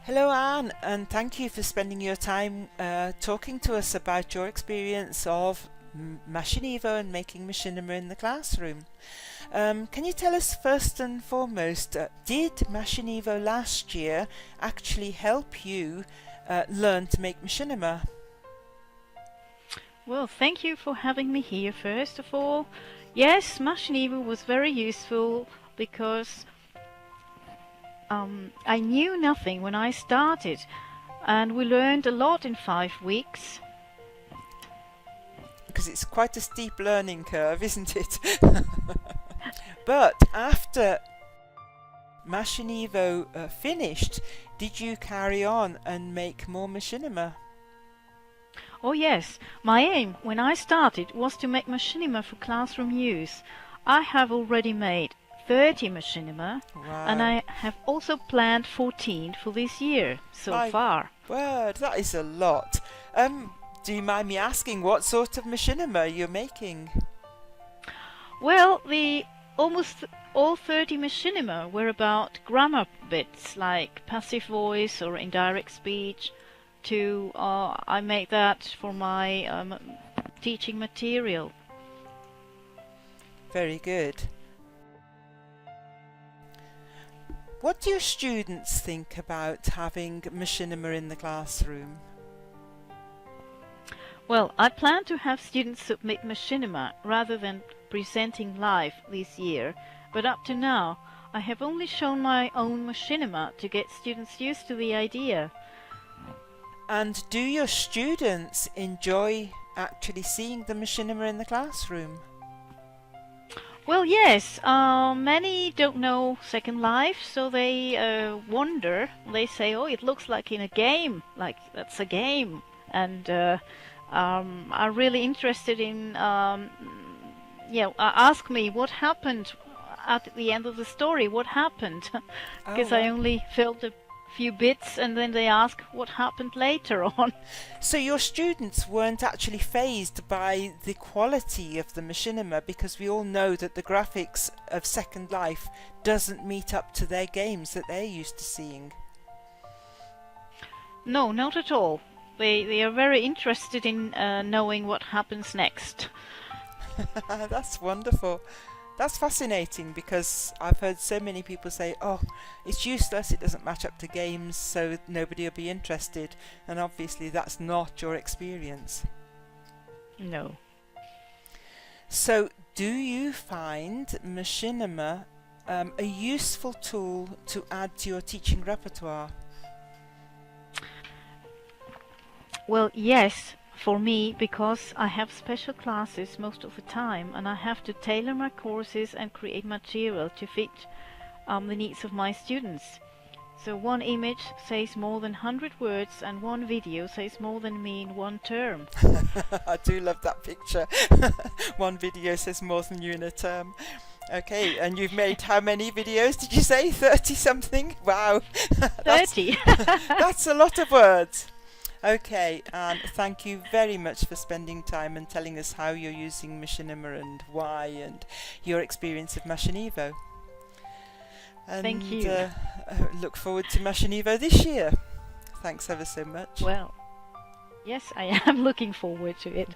Hello, Anne, and thank you for spending your time talking to us about your experience of Machinima and making machinima in the classroom. Can you tell us first and foremost, did Machinima last year actually help you learn to make machinima? Well, thank you for having me here, first of all. Yes, Machinima was very useful because I knew nothing when I started, and we learned a lot in 5 weeks. Because it's quite a steep learning curve, isn't it? But after Machinima finished, did you carry on and make more machinima? Oh yes, my aim when I started was to make Machinima for classroom use. I have already made 30 machinima, Wow. and I have also planned 14 for this year so My far. word, that is a lot. Do you mind me asking what sort of machinima you're making? Well, the almost all 30 machinima were about grammar bits like passive voice or indirect speech. I made that for my teaching material. Very good. What do your students think about having machinima in the classroom? Well, I plan to have students submit machinima rather than presenting live this year, but up to now I have only shown my own machinima to get students used to the idea. And do your students enjoy actually seeing the machinima in the classroom? Well, yes, many don't know Second Life, so they wonder. They say, oh, it looks like in a game, like that's a game. And are really interested in, ask me what happened at the end of the story, what happened? Because I only felt a few bits, and then they ask what happened later on. So your students weren't actually fazed by the quality of the machinima, because we all know that the graphics of Second Life doesn't meet up to their games that they're used to seeing. No, not at all. They are very interested in knowing what happens next. That's wonderful. That's fascinating, because I've heard so many people say, oh, it's useless, it doesn't match up to games, so nobody will be interested. And obviously that's not your experience. No. So do you find machinima a useful tool to add to your teaching repertoire? Well, yes, for me, because I have special classes most of the time, and I have to tailor my courses and create material to fit the needs of my students. So one image says more than 100 words, and one video says more than me in one term. I do love that picture. One video says more than you in a term. Okay, and you've made how many videos did you say? 30 something? Wow. 30. That's a lot of words. Okay, and thank you very much for spending time and telling us how you're using machinima and why, and your experience of Machinima. And Thank you. Look forward to Machinima this year. Thanks ever so much. Well, yes, I am looking forward to it.